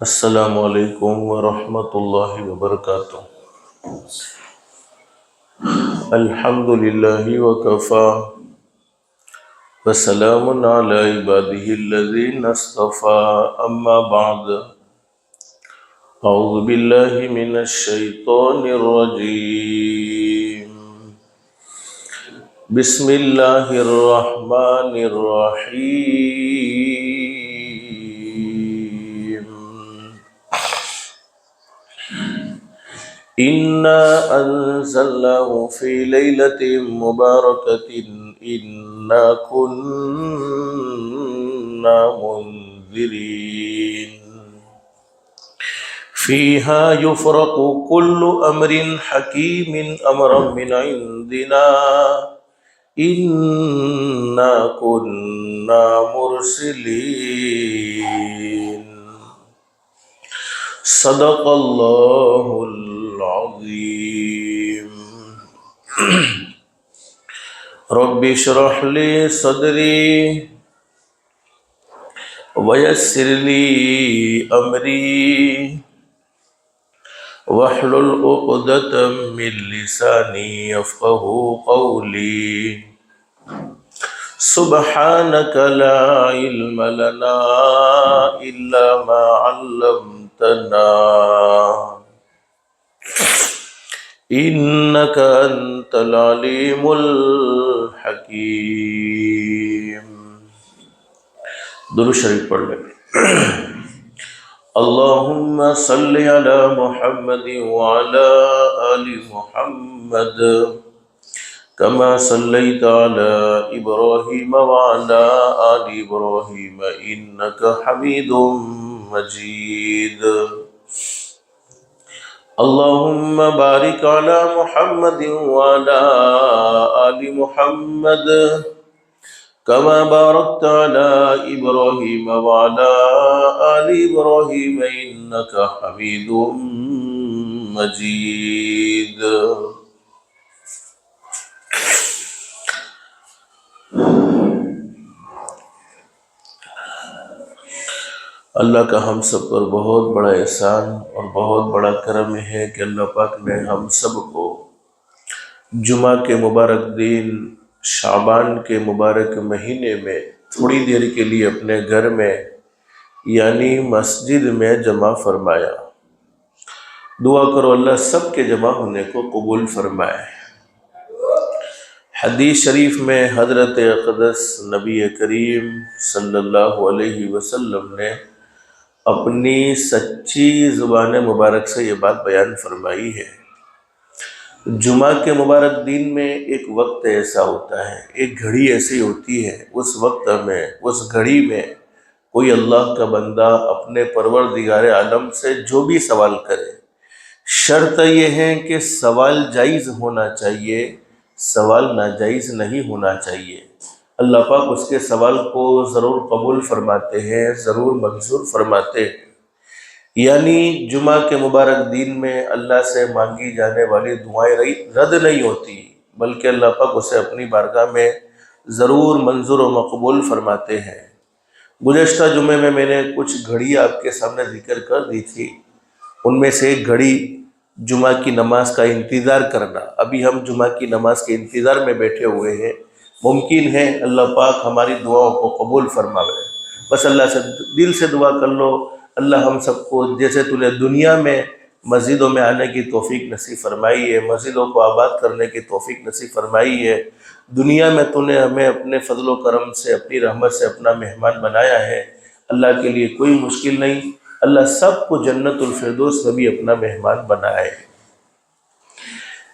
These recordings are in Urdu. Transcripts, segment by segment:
السلام علیکم ورحمۃ اللہ وبرکاتہ۔ الحمد للہ وکفا وسلام علی عبادہ الذین اصطفی، اما بعد، اعوذ باللہ من الشیطان الرجیم، بسم اللہ الرحمن الرحیم۔ اِنَّا أَنزَلْنَاهُ فِي لَيْلَةٍ مُبَارَكَةٍ إِنَّا كُنَّا مُنذِرِينَ فِيهَا يُفْرَقُ كُلُّ أَمْرٍ حَكِيمٍ أَمْرًا مِّنْ عِندِنَا إِنَّا كُنَّا مُرْسِلِينَ۔ صدق اللہ العظیم۔ رب اشرح لی صدری ویسر لی امری واحلل عقدۃ من لسانی یفقہوا قولی۔ سبحانک لا علم لنا الا ما علمتنا انک انت العلیم الحکیم۔ درود شریف پڑھ لیں۔ اللہم صلی علی محمد وعلی آل محمد کما صلیت علی ابراہیم وعلی آل ابراہیم انک حمید مجید۔ اللہم بارک علی محمد وعلی آل محمد کما بارکت علی ابراہیم وعلی آل ابراہیم انک حمید مجید۔ اللہ کا ہم سب پر بہت بڑا احسان اور بہت بڑا کرم ہے کہ اللہ پاک نے ہم سب کو جمعہ کے مبارک دن شعبان کے مبارک مہینے میں تھوڑی دیر کے لیے اپنے گھر میں یعنی مسجد میں جمع فرمایا۔ دعا کرو اللہ سب کے جمع ہونے کو قبول فرمائے۔ حدیث شریف میں حضرت اقدس نبی کریم صلی اللہ علیہ وسلم نے اپنی سچی زبان مبارک سے یہ بات بیان فرمائی ہے۔ جمعہ کے مبارک دن میں ایک وقت ایسا ہوتا ہے، ایک گھڑی ایسی ہوتی ہے، اس وقت میں، اس گھڑی میں کوئی اللہ کا بندہ اپنے پروردگار عالم سے جو بھی سوال کرے، شرط یہ ہے کہ سوال جائز ہونا چاہیے، سوال ناجائز نہیں ہونا چاہیے۔ اللہ پاک اس کے سوال کو ضرور قبول فرماتے ہیں، ضرور منظور فرماتے ہیں۔ یعنی جمعہ کے مبارک دن میں اللہ سے مانگی جانے والی دعائیں رد نہیں ہوتی، بلکہ اللہ پاک اسے اپنی بارگاہ میں ضرور منظور و مقبول فرماتے ہیں۔ گزشتہ جمعے میں نے کچھ گھڑی آپ کے سامنے ذکر کر دی تھی، ان میں سے ایک گھڑی جمعہ کی نماز کا انتظار کرنا۔ ابھی ہم جمعہ کی نماز کے انتظار میں بیٹھے ہوئے ہیں، ممکن ہے اللہ پاک ہماری دعاؤں کو قبول فرمائے۔ بس اللہ سے دل سے دعا کر لو، اللہ ہم سب کو جیسے تو نے دنیا میں مسجدوں میں آنے کی توفیق نصیب فرمائی ہے، مسجدوں کو آباد کرنے کی توفیق نصیب فرمائی ہے، دنیا میں تو نے ہمیں اپنے فضل و کرم سے، اپنی رحمت سے اپنا مہمان بنایا ہے، اللہ کے لیے کوئی مشکل نہیں، اللہ سب کو جنت الفردوس میں بھی اپنا مہمان بنائے۔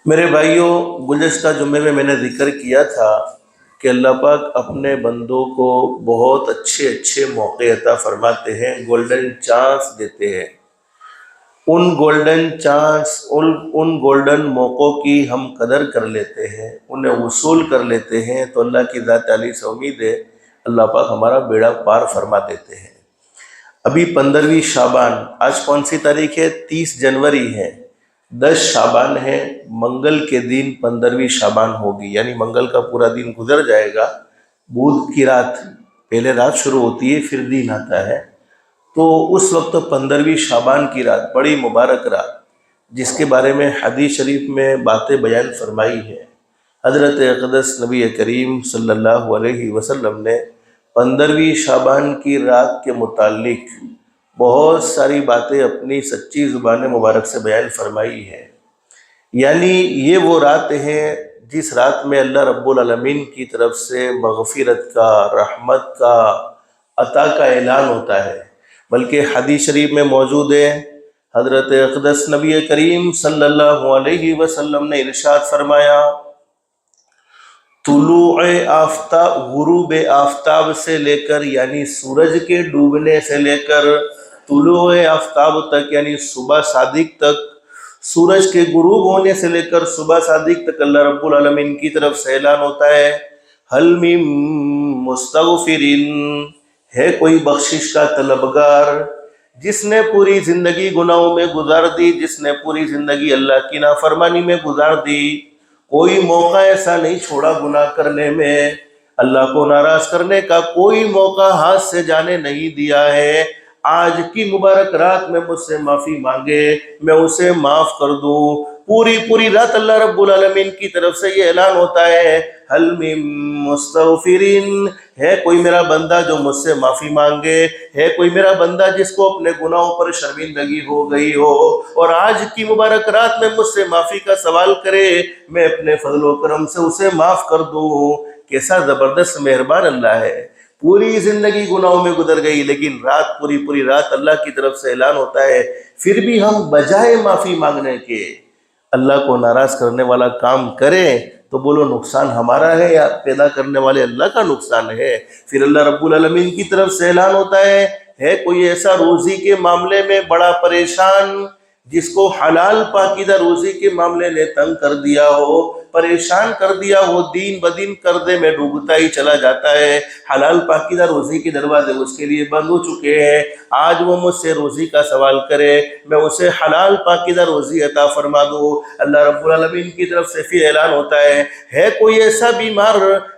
میرے بھائیوں، گزشتہ جمعے میں نے ذکر کیا تھا کہ اللہ پاک اپنے بندوں کو بہت اچھے اچھے موقع عطا فرماتے ہیں، گولڈن چانس دیتے ہیں۔ ان گولڈن چانس، ان گولڈن موقعوں کی ہم قدر کر لیتے ہیں، انہیں وصول کر لیتے ہیں تو اللہ کی ذات عالی سے امید ہے اللہ پاک ہمارا بیڑا پار فرما دیتے ہیں۔ ابھی 15ویں شعبان، آج کون سی تاریخ ہے؟ 30 جنوری ہے، 10 شعبان ہے، منگل کے دن 15ویں شعبان ہوگی، یعنی منگل کا پورا دن گزر جائے گا، بدھ کی رات، پہلے رات شروع ہوتی ہے پھر دن آتا ہے، تو اس وقت 15ویں شعبان کی رات، بڑی مبارک رات، جس کے بارے میں حدیث شریف میں باتیں بیان فرمائی ہیں۔ حضرت اقدس نبی کریم صلی اللہ علیہ وسلم نے 15ویں شعبان کی رات کے متعلق بہت ساری باتیں اپنی سچی زبان مبارک سے بیان فرمائی ہیں۔ یعنی یہ وہ رات ہیں جس رات میں اللہ رب العالمین کی طرف سے مغفرت کا، رحمت کا، عطا کا اعلان ہوتا ہے۔ بلکہ حدیث شریف میں موجود ہے، حضرت اقدس نبی کریم صلی اللہ علیہ وسلم نے ارشاد فرمایا، طلوع آفتاب، غروب آفتاب سے لے کر یعنی سورج کے ڈوبنے سے لے کر طلوع آفتاب تک یعنی صبح صادق تک، سورج کے غروب ہونے سے لے کر صبح صادق تک اللہ رب العالمین کی طرف سے اعلان ہوتا ہے، حل من مستغفرین، ہے کوئی بخشش کا طلبگار، جس نے پوری زندگی گناہوں میں گزار دی، جس نے پوری زندگی اللہ کی نافرمانی میں گزار دی، کوئی موقع ایسا نہیں چھوڑا گناہ کرنے میں، اللہ کو ناراض کرنے کا کوئی موقع ہاتھ سے جانے نہیں دیا ہے، آج کی مبارک رات میں مجھ سے معافی مانگے، میں اسے معاف کر دوں۔ پوری رات اللہ رب العالمین کی طرف سے یہ اعلان ہوتا ہے، حل من مستغفرین، ہے کوئی میرا بندہ جو مجھ سے معافی مانگے، ہے کوئی میرا بندہ جس کو اپنے گناہوں پر شرمندگی ہو گئی ہو اور آج کی مبارک رات میں مجھ سے معافی کا سوال کرے، میں اپنے فضل و کرم سے اسے معاف کر دوں۔ کیسا زبردست مہربان اللہ ہے۔ پوری زندگی گناہوں میں گزر گئی، لیکن رات پوری رات اللہ کی طرف سے اعلان ہوتا ہے، پھر بھی ہم بجائے معافی مانگنے کے اللہ کو ناراض کرنے والا کام کریں تو بولو نقصان ہمارا ہے یا پیدا کرنے والے اللہ کا نقصان ہے؟ پھر اللہ رب العالمین کی طرف سے اعلان ہوتا ہے کوئی ایسا روزی کے معاملے میں بڑا پریشان، جس کو حلال پاکیزہ روزی کے معاملے نے تنگ کر دیا ہو، پریشان کر دیا ہو، دین بدین قرضے میں ڈوبتا ہی چلا جاتا ہے، حلال پاکیزہ روزی کے دروازے اس کے لیے بند ہو چکے ہیں، آج وہ مجھ سے روزی کا سوال کرے، میں اسے حلال پاکیزہ روزی عطا فرما دوں۔ اللہ رب العالمین کی طرف سے پھر اعلان ہوتا ہے کوئی ایسا بیمار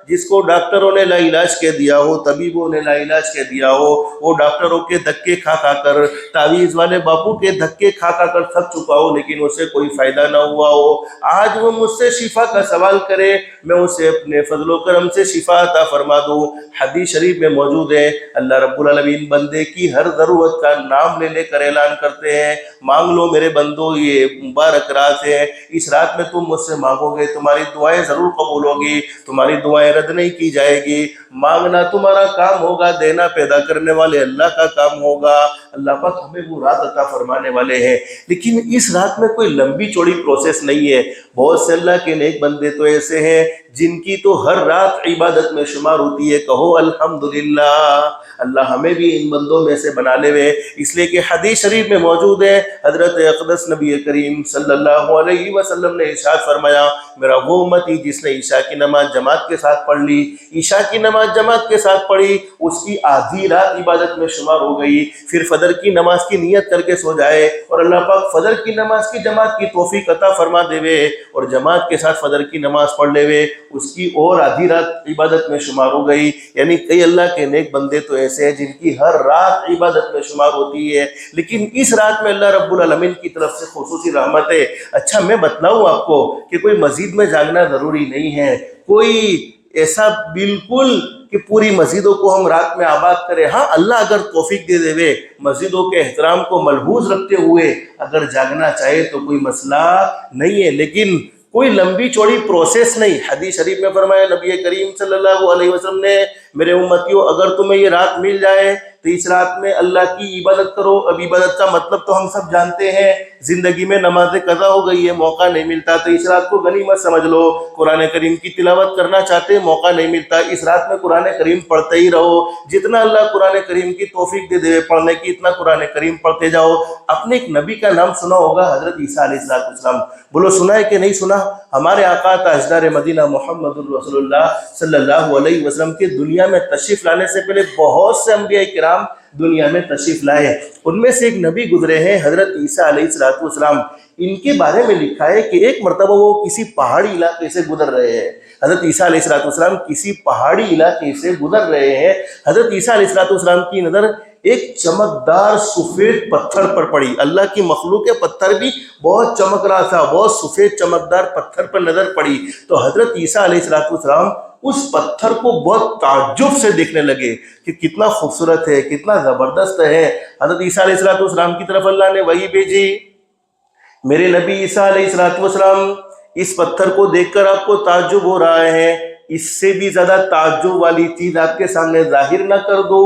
جس کو ڈاکٹروں نے لا علاج کہہ دیا ہو، طبیبوں نے لا علاج کہہ دیا ہو، وہ ڈاکٹروں کے دھکے کھا کر، تعویذ والے باپو کے دھکے کھا کر تھک چکا ہو، لیکن اسے کوئی فائدہ نہ ہوا ہو، آج وہ مجھ سے شفا کا سوال کرے، میں اسے اپنے فضل و کرم سے شفا عطا فرما دوں۔ حدیث شریف میں موجود ہے، اللہ رب العالمین بندے کی ہر ضرورت کا نام لے کر اعلان کرتے ہیں، مانگ لو میرے بندو، یہ مبارک رات ہے، اس رات میں تم مجھ سے مانگو گے، تمہاری دعائیں ضرور قبول ہوگی، تمہاری دعائیں رد نہیں کی جائے گی، مانگنا تمہارا کام ہوگا، دینا پیدا کرنے والے اللہ کا کام ہوگا۔ اللہ پاک ہمیں وہ رات عطا فرمانے والے ہیں، لیکن اس رات میں کوئی لمبی چوڑی پروسیس نہیں ہے۔ بہت سے اللہ کے نیک بندے تو ایسے ہیں جن کی تو ہر رات عبادت میں شمار ہوتی ہے، کہو الحمدللہ، اللہ ہمیں بھی ان بندوں میں سے بنا لے ہوئے، اس لیے کہ حدیث شریف میں موجود ہے، حضرت اقدس نبی کریم صلی اللہ علیہ وسلم نے ارشاد فرمایا، میرا وہ امتی جس نے عشاء کی نماز جماعت کے ساتھ پڑھ لی، عشاء کی نماز جماعت کے ساتھ پڑھی، اس کی آدھی رات عبادت میں شمار ہو گئی، پھر فجر کی نماز کی نیت کر کے سو جائے اور اللہ پاک فجر کی نماز کی جماعت کی توفیق عطا فرما دے وے اور جماعت کے ساتھ فجر کی نماز پڑھ لے وے، اس کی اور آدھی رات عبادت میں شمار ہو گئی۔ یعنی کئی اللہ کے نیک بندے تو ایسے ہیں جن کی ہر رات عبادت میں شمار ہوتی ہے، لیکن اس رات میں اللہ رب العالمین کی طرف سے خصوصی رحمت ہے۔ اچھا میں بتلاؤں آپ کو کہ کوئی مسجد میں جاگنا ضروری نہیں ہے، کوئی ایسا بالکل کہ پوری مسجدوں کو ہم رات میں آباد کریں، ہاں اللہ اگر توفیق دے دے وے، مسجدوں کے احترام کو ملحوظ رکھتے ہوئے اگر جاگنا چاہے تو کوئی مسئلہ نہیں ہے، لیکن کوئی لمبی چوڑی پروسیس نہیں۔ حدیث شریف میں فرمایا نبی کریم صلی اللہ علیہ وسلم نے، میرے امتیوں اگر تمہیں یہ رات مل جائے تو اس رات میں اللہ کی عبادت کرو۔ اب عبادت کا مطلب تو ہم سب جانتے ہیں، زندگی میں نماز قضا ہو گئی ہے، موقع نہیں ملتا تو اس رات کو غنیمت سمجھ لو، قرآن کریم کی تلاوت کرنا چاہتے ہیں، موقع نہیں ملتا، اس رات میں قرآن کریم پڑھتے ہی رہو، جتنا اللہ قرآن کریم کی توفیق دے دے پڑھنے کی اتنا قرآن کریم پڑھتے جاؤ۔ اپنے ایک نبی کا نام سنا ہوگا، حضرت عیسیٰ علیہ السلام، بولو سنا ہے کہ نہیں سنا؟ ہمارے آقا تاجدار مدینہ محمد الرسول اللہ صلی اللہ علیہ وسلم کے دنیا میں تشریف لانے سے پہلے بہت سے انبیاء کرام دنیا میں تشریف لائے، ان میں سے ایک نبی گزرے ہیں حضرت عیسیٰ علیہ السلام۔ ان کے بارے میں لکھا ہے کہ ایک مرتبہ وہ کسی پہاڑی علاقے سے گزر رہے ہیں، حضرت عیسیٰ علیہ السلام کسی پہاڑی علاقے سے گزر رہے ہیں، حضرت عیسیٰ علیہ السلام کی نظر ایک چمکدار سفید پتھر پر پڑی. اللہ کی مخلوق ہے، پتھر بھی بہت چمک رہا تھا، بہت سفید چمکدار پتھر پر نظر پڑی. تو حضرت عیسیٰ علیہ السلام اس پتھر کو بہت تعجب سے دیکھنے لگے کہ کتنا خوبصورت ہے، کتنا زبردست ہے. حضرت عیسیٰ علیہ السلام کی طرف اللہ نے وحی بھیجی، میرے نبی عیسیٰ علیہ السلام اس پتھر کو دیکھ کر آپ کو تعجب ہو رہا ہے، اس سے بھی زیادہ تعجب والی چیز آپ کے سامنے ظاہر نہ کر دو.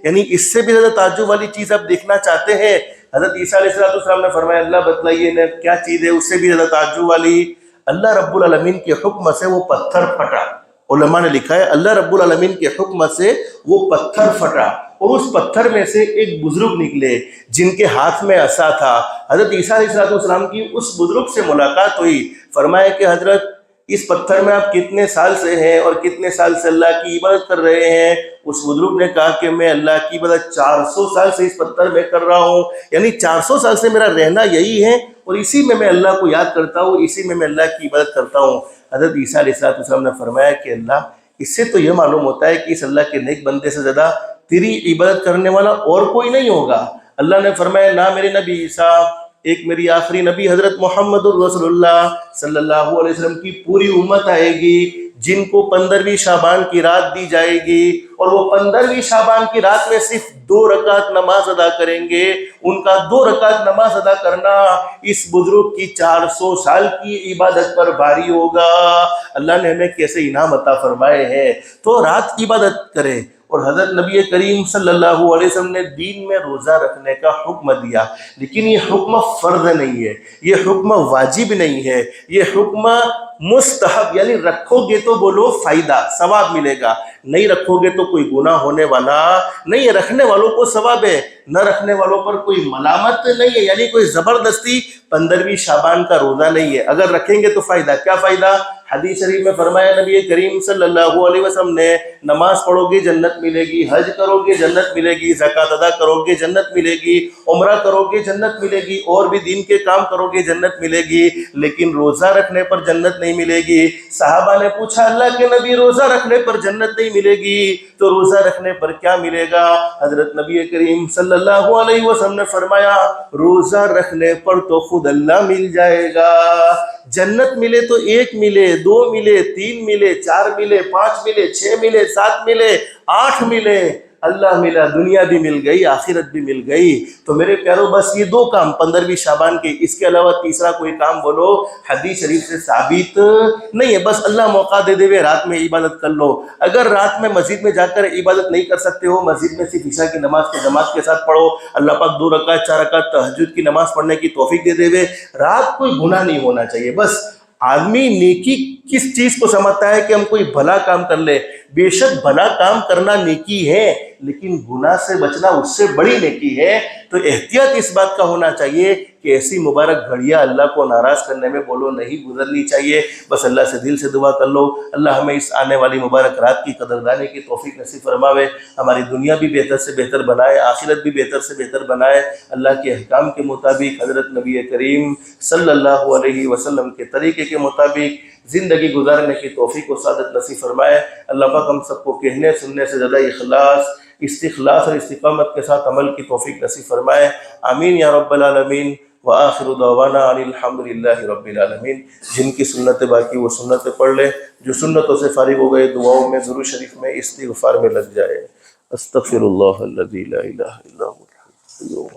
یعنی اس سے بھی زیادہ تعجب والی چیز آپ دیکھنا چاہتے ہیں؟ حضرت عیسیٰ علیہ السلام نے فرمایا اللہ بتلائیے نا کیا چیز ہے اس سے بھی زیادہ تعجب والی؟ اللہ رب العالمین کے حکم سے وہ پتھر پھٹا. علماء نے لکھا ہے اللہ رب العالمین کے حکم سے وہ پتھر پھٹا اور اس پتھر میں سے ایک بزرگ نکلے جن کے ہاتھ میں عصا تھا. حضرت عیسیٰ علیہ السلام کی اس بزرگ سے ملاقات ہوئی. فرمایا کہ حضرت اس پتھر میں آپ کتنے سال سے ہیں اور کتنے سال سے اللہ کی عبادت کر رہے ہیں؟ اس بزرگ نے کہا کہ میں اللہ کی عبادت 400 سال سے اس پتھر میں کر رہا ہوں، یعنی 400 سال سے میرا رہنا یہی ہے اور اسی میں اللہ کو یاد کرتا ہوں، اسی میں اللہ کی عبادت کرتا ہوں. حضرت عیسیٰ علیہ السلام نے فرمایا کہ اللہ اس سے تو یہ معلوم ہوتا ہے کہ اس اللہ کے نیک بندے سے زیادہ تیری عبادت کرنے والا اور کوئی نہیں ہوگا. اللہ نے فرمایا نہ میرے نبی عیسیٰ، ایک میری آخری نبی حضرت محمد الرسول اللہ صلی اللہ علیہ وسلم کی پوری امت آئے گی جن کو 15ویں شعبان کی رات دی جائے گی اور وہ 15ویں شعبان کی رات میں صرف 2 رکعت نماز ادا کریں گے. ان کا 2 رکعت نماز ادا کرنا اس بزرگ کی 400 سال کی عبادت پر بھاری ہوگا. اللہ نے ہمیں کیسے انعام عطا فرمائے ہیں. تو رات کی عبادت کرے. اور حضرت نبی کریم صلی اللہ علیہ وسلم نے دین میں روزہ رکھنے کا حکم دیا، لیکن یہ حکم فرض نہیں ہے، یہ حکم واجب نہیں ہے، یہ حکم مستحب، یعنی رکھو گے تو بولو فائدہ ثواب ملے گا، نہیں رکھو گے تو کوئی گناہ ہونے والا نہیں ہے. رکھنے والوں کو ثواب ہے، نہ رکھنے والوں پر کوئی ملامت نہیں ہے، یعنی کوئی زبردستی 15ویں شعبان کا روزہ نہیں ہے. اگر رکھیں گے تو فائدہ. کیا فائدہ؟ حدیث شریف میں فرمایا نبی کریم صلی اللہ علیہ وسلم نے نماز پڑھو گے جنت ملے گی، حج کرو گے جنت ملے گی، زکوٰۃ ادا کرو گے جنت ملے گی، عمرہ کرو گے جنت ملے گی، اور بھی دین کے کام کرو گے جنت ملے گی، لیکن روزہ رکھنے پر جنت نہیں ملے گی. صحابہ نے پوچھا اللہ کے نبی روزہ رکھنے پر جنت نہیں ملے گی تو روزہ رکھنے پر کیا ملے گا؟ حضرت نبی کریم صلی اللہ علیہ وسلم نے فرمایا روزہ رکھنے پر تو خود اللہ مل جائے گا. جنت ملے تو 1 ملے، 2 ملے، 3 ملے، 4 ملے، 5 ملے، 6 ملے، 7 ملے، 8 ملے، اللہ ملا، دنیا بھی مل گئی، آخرت بھی مل گئی. تو میرے پیارو بس یہ 2 کام 15ویں شعبان کے، اس کے علاوہ تیسرا کوئی کام بولو حدیث شریف سے ثابت نہیں ہے. بس اللہ موقع دے دے ہوئے رات میں عبادت کر لو. اگر رات میں مسجد میں جا کر عبادت نہیں کر سکتے ہو، مسجد میں صرف عشاء کی نماز کے جماعت کے ساتھ پڑھو. اللہ پاک 2 رکعت 4 رکعت تہجد کی نماز پڑھنے کی توفیق دے دے ہوئے. رات کوئی گناہ نہیں ہونا چاہیے. بس آدمی نیکی کس چیز کو سمجھتا ہے کہ ہم کوئی بھلا کام کر لے. بے شک بھلا کام کرنا نیکی ہے، لیکن گناہ سے بچنا اس سے بڑی نیکی ہے. تو احتیاط اس بات کا ہونا چاہیے کہ ایسی مبارک گھڑیاں اللہ کو ناراض کرنے میں بولو نہیں گزرنی چاہیے. بس اللہ سے دل سے دعا کر لو اللہ ہمیں اس آنے والی مبارک رات کی قدردانی کی توفیق نصیب فرماوے، ہماری دنیا بھی بہتر سے بہتر بنائے، آخرت بھی بہتر سے بہتر بنائے. اللہ کے احکام کے مطابق حضرت نبی کریم صلی اللہ علیہ وسلم کے طریقے کے مطابق زندگی گزارنے کی توفیق و سعادت نصیب فرمائے. اللہ پاک ہم سب کو کہنے سننے سے زیادہ اخلاص، استخلاص اور استقامت کے ساتھ عمل کی توفیق نصیب فرمائے. آمین یا رب العالمین. وآخر دعوانا ان الحمدللہ رب العالمین. جن کی سنت باقی وہ سنتیں پڑھ لے، جو سنتوں سے فارغ ہو گئے دعاؤں میں درود شریف میں استغفار میں لگ جائے. استغفر اللہ الذی لا الہ الا هو.